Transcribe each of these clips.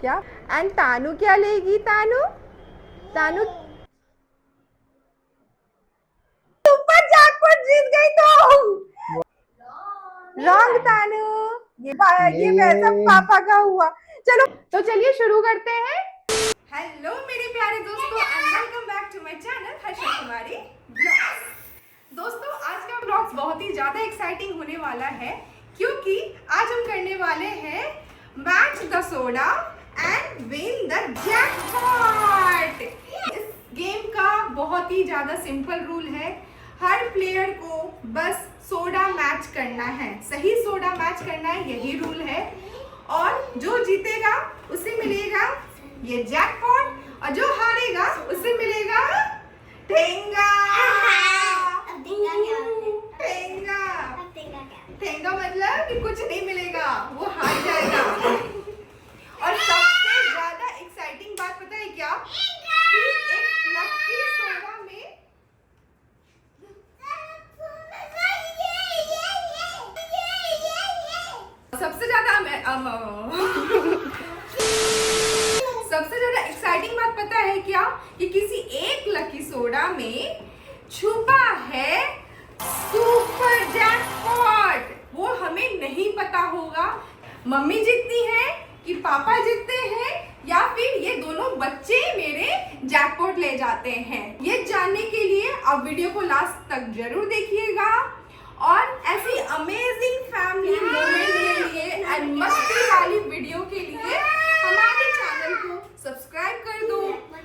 क्या? एंड तानू क्या लेगी? तानू तानू सुपर जैकपॉट जीत गई तुम। रॉन्ग तानू। ये पैसा पापा का हुआ। चलो तो चलिए शुरू करते हैं। हेलो मेरे प्यारे दोस्तों and welcome back to my channel Harsha Kumari blogs. दोस्तों आज का ब्लॉग्स बहुत ही ज्यादा एक्साइटिंग होने वाला है क्योंकि आज हम करने वाले हैं match the soda and win the jackpot. इस गेम का बहुत ही ज्यादा सिंपल रूल है। हर प्लेयर को बस सोडा मैच करना है, सही सोडा मैच करना है, यही रूल है। और जो जीतेगा उसे मिलेगा ये जैकपॉट और जो हारेगा उसे मिलेगा ठेंगा। ठेंगा ठेंगा मतलब कि कुछ नहीं मिलेगा, वो हार जाएगा। और सबसे ज्यादा एक्साइटिंग बात पता है क्या? कि एक लकी सोडा में सबसे ज्यादा एक्साइटिंग बात पता है क्या? कि किसी एक लकी सोडा में छुपा है सुपर जैकपॉट। वो हमें नहीं पता होगा मम्मी जीतती है कि पापा जीतते हैं या फिर ये दोनों बच्चे मेरे जैकपॉट ले जाते हैं। ये जानने के लिए आप वीडियो को लास्ट तक जरूर देखिएगा और ऐसी अमेजिंग फैमिली मोमेंट के लिए एंड मस्ती वाली वीडियो के लिए हमारे चैनल को सब्सक्राइब कर दो,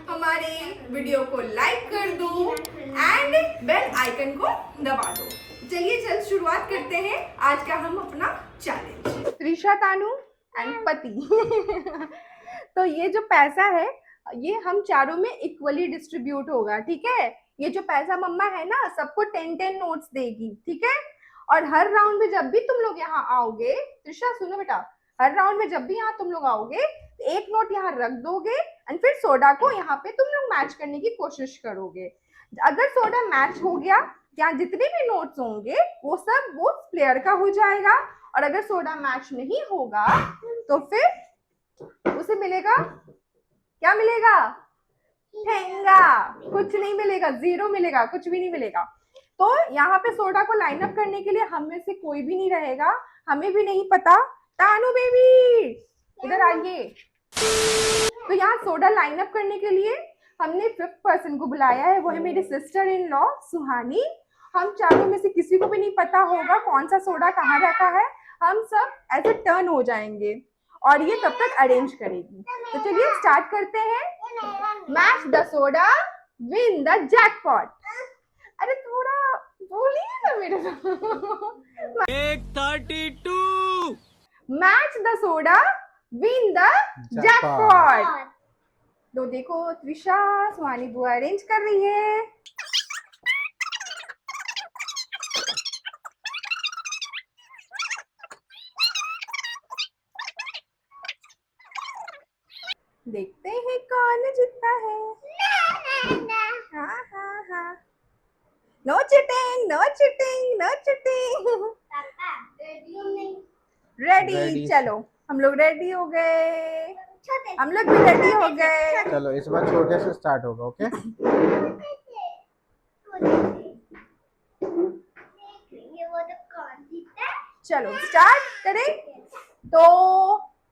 हमारे वीडियो को लाइक कर दो एंड बेल आइकन को दबा दो। चलिए चल शुरुआत करते हैं आज का हम अपना चैलेंज। त्रिशा, तानू एंड पति। तो ये जो पैसा है ये हम चारों में इक्वली डिस्ट्रीब्यूट होगा, ठीक है? ये जो पैसा मम्मा है ना सबको 10-10 नोट्स देगी, ठीक है? और हर राउंड में जब भी तुम लोग यहाँ आओगे, त्रिशा सुनो बेटा, हर राउंड में जब भी यहाँ तुम लोग आओगे एक नोट यहाँ रख दोगे एंड फिर सोडा को यहाँ पे तुम लोग मैच करने की कोशिश करोगे। अगर सोडा मैच हो गया, यहाँ जितने भी नोट्स होंगे वो सब वो प्लेयर का हो जाएगा। और अगर सोडा मैच नहीं होगा तो फिर उसे मिलेगा, क्या मिलेगा? ठेंगा। कुछ नहीं मिलेगा, जीरो मिलेगा, कुछ भी नहीं मिलेगा। तो यहाँ पे सोडा को लाइन अप करने के लिए हम में से कोई भी नहीं रहेगा, हमें भी नहीं पता। तानू बेबी इधर आइए। तो यहाँ सोडा लाइन अप करने के लिए हमने 5th पर्सन को बुलाया है, वो है मेरी सिस्टर इन लॉ सुहानी। हम चारों में से किसी को भी नहीं पता होगा कौन सा सोडा कहाँ रखा है। हम सब ऐसे टर्न हो जाएंगे और ये तब तक अरेंज करेगी। तो चलिए स्टार्ट करते हैं। Match the soda win the jackpot. अरे थोड़ा बोलिए ना मेरे साथ। 32 match the soda win the jackpot. तो देखो त्रिशा सुहानी बुआ अरेंज कर रही है। देखते हैं कौन जीतता है। हाँ हाँ हाँ, no cheating no cheating no cheating. Ready, चलो हम लोग रेडी हो गए, हम लोग भी रेडी हो गए। चलो इस बार छोटे से स्टार्ट होगा, ओके? चलो स्टार्ट करें। तो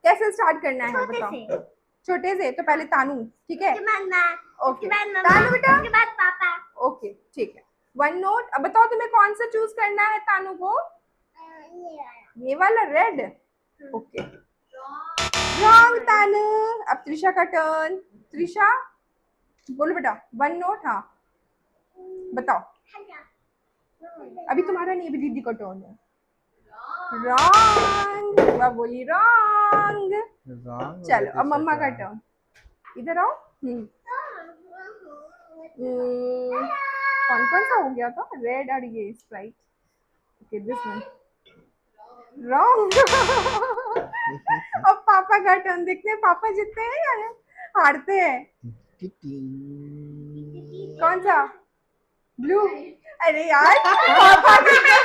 कैसे स्टार्ट करना है बताओ? छोटे से। तो पहले तानू, ठीक है? ओके तानू बेटा, उसके बाद पापा। ओके ठीक है। 1 नोट। अब बताओ तुम्हें कौन सा चूज करना है तानू को? ये वाला रेड। ओके रॉन्ग तानू। अब त्रिशा का टर्न। त्रिशा बोलो बेटा 1 नोट। हाँ बताओ। अभी तुम्हारा नहीं, अभी दीदी का टर्न है। रॉन्ग। वह बोली रॉन्ग। चलो अब मम्मा का टर्न। इधर आओ। कौन कौन सा हो गया था? रेड और ये Sprite. Okay this one wrong. अब पापा का टर्न। देखते हैं पापा जीतते हैं या हारते हैं। कौन सा? ब्लू। अरे यार पापा का।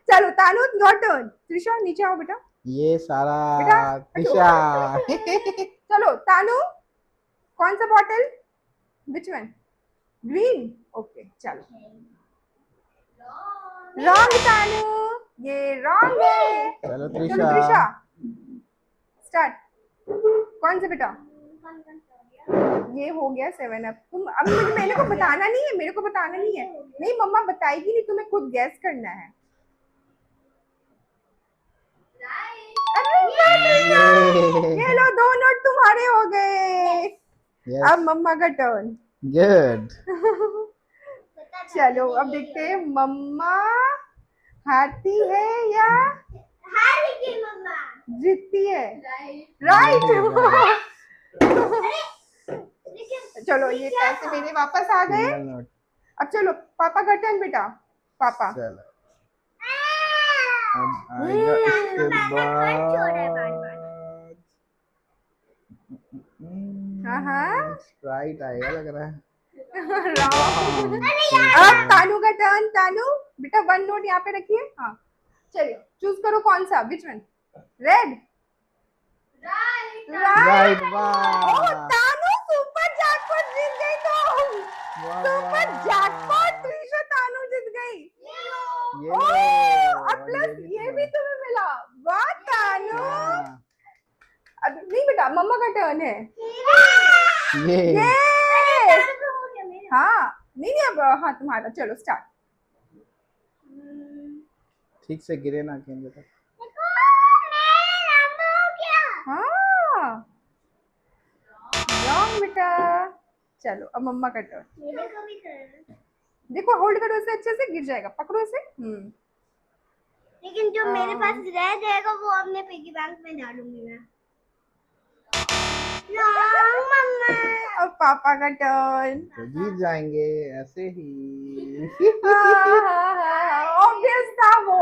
चलो तानू योर टर्न। त्रिशा नीचे आओ बेटा। ये सारा बेटा, त्रिशा। चलो तानू, कौन सा bottle? Which one? Green. Okay चलो। रॉन्ग तानू, ये रॉन्ग है। चलो चलो त्रिशा। त्रिशा स्टार्ट। कौन सा बेटा? ये हो गया 7 अप। तुम अब मेरे को बताना नहीं है, मेरे को बताना नहीं है। नहीं मम्मा बताएगी नहीं, तुम्हें खुद गैस करना है। ये लो 2 नोट तुम्हारे हो गए। अब यस मम्मा का टर्न। गुड। चलो अब देखते हैं मम्मा हारती है या जीतती है। राइट। चलो ये पैसे मेरे वापस आ गए। Single note. अब चलो पापा का टर्न बेटा। पापा चलो अब आएगा इसके बाद हाँ स्प्राइट आएगा लग रहा है। Wrong. अब तानू का टर्न। तानू बेटा 1 नोट यहाँ पे रखिए। हाँ चलिए चूज करो कौन सा। Which one? रेड। राइट। ओ वाह तानू सुपर जैकपॉट जीत गई तुम। वाह सुपर जैकपॉट त्रिशा तानू जीत गई। ये ओ लो, अब प्लस भी ये भी तुम्हें मिला। वाह तानू। हाँ, अब नहीं बेटा मम्मा का टर्न है। ये हाँ नहीं नहीं अब हाँ तुम्हारा। चलो स्टार्ट। ठीक से गिरे ना केंद्र तक। हाँ रॉन्ग बेटा। चलो अब मम्मा का टर्न। देखो होल्ड करो इसे अच्छे से, गिर जाएगा। पकड़ो इसे। लेकिन जो मेरे पास रह जाएगा वो अपने पिगी बैंक में डालूंगी मैं। मम्मा अब पापा का टर्न। तो जीत जाएंगे ऐसे ही। ऑब्वियस था वो।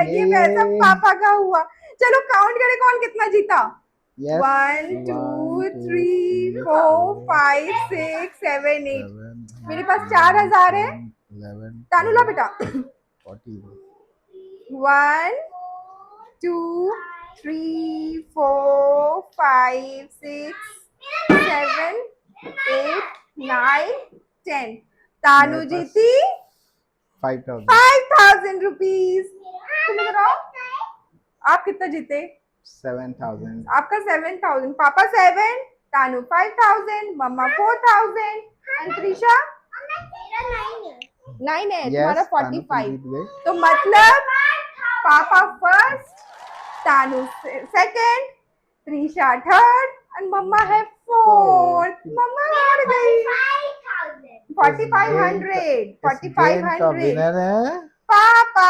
ये पैसा पापा का हुआ। चलो काउंट करें कौन कितना जीता। Yes. 1 2 3 4 5 6 7 8। मेरे पास 4000 है। 11 तानू ला बेटा। 40 1 2 3 4 5 6 7 8 9 10। तानू मेरे पास जीती 5000 5000 रुपीज। तुम इधर आओ। आप कितना जीते? 7000 आपका 7000। पापा 7, तानू 5000, मम्मा 4000 एंड त्रिशा 9 है। तुम्हारा 45। तो मतलब पापा first, Tanu second, Trisha third and मम्मा है फोर्थ। मम्मा हार गई। 4500। 4500 विनर है पापा।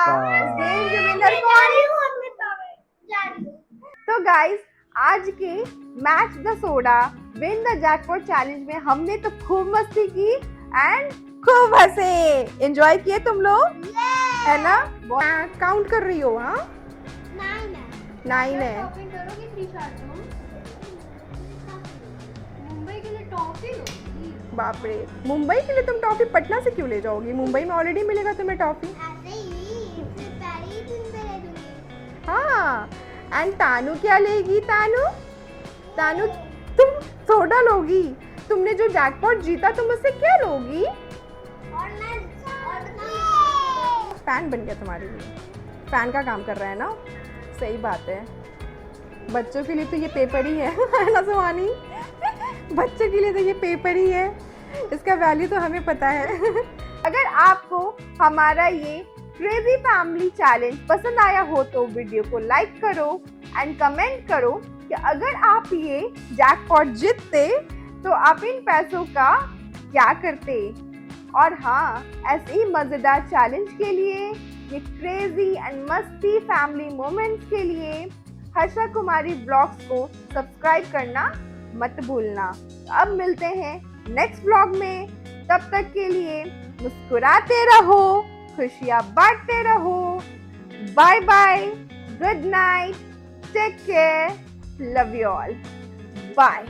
पापा। इस गेम के विनर कौन? तो गाइस आज के match the soda win the jackpot challenge में हमने तो खूब मस्ती की एंड खूब हंसे। एंजॉय किए तुम लोग है ना? काउंट कर रही हो? हाँ 9 है। मुंबई के लिए टॉफी बाप रे मुंबई के लिए तुम टॉफी पटना से क्यों ले जाओगी? मुंबई में ऑलरेडी मिलेगा तुम्हें टॉफी। ऐसे ही फिर पहले ही दिन पे ले दूंगी। हाँ एंड तानू क्या लेगी? तानू तानू तुम सोडा लोगी। तुमने जो जैकपॉट जीता तुम उससे क्या लोगी? और मैं फैन बन गया तुम्हारे लिए। फैन का काम कर रहा है ना? सही बात है। बच्चों के लिए तो ये पेपर ही है ना सुहानी? बच्चों के लिए तो ये पेपर ही है। इसका वैल्यू तो हमें पता है। अगर आपको हमारा ये क्रेजी फैमिली चैलेंज पसंद आया हो तो वीडियो को लाइक करो एंड कमेंट करो कि अगर आप ये जैकपॉट जीतते तो आप इन पैसों का क्या करते। और हाँ ऐसे ही मजेदार चैलेंज के लिए, ये क्रेजी एंड मस्ती फैमिली मोमेंट्स के लिए हर्षा कुमारी ब्लॉग्स को सब्सक्राइब करना मत भूलना। अब मिलते हैं नेक्स्ट ब्लॉग में। तब तक के लिए मुस्कुराते रहो, खुशियाँ बांटते रहो। Bye bye, good night, take care, love you all, bye.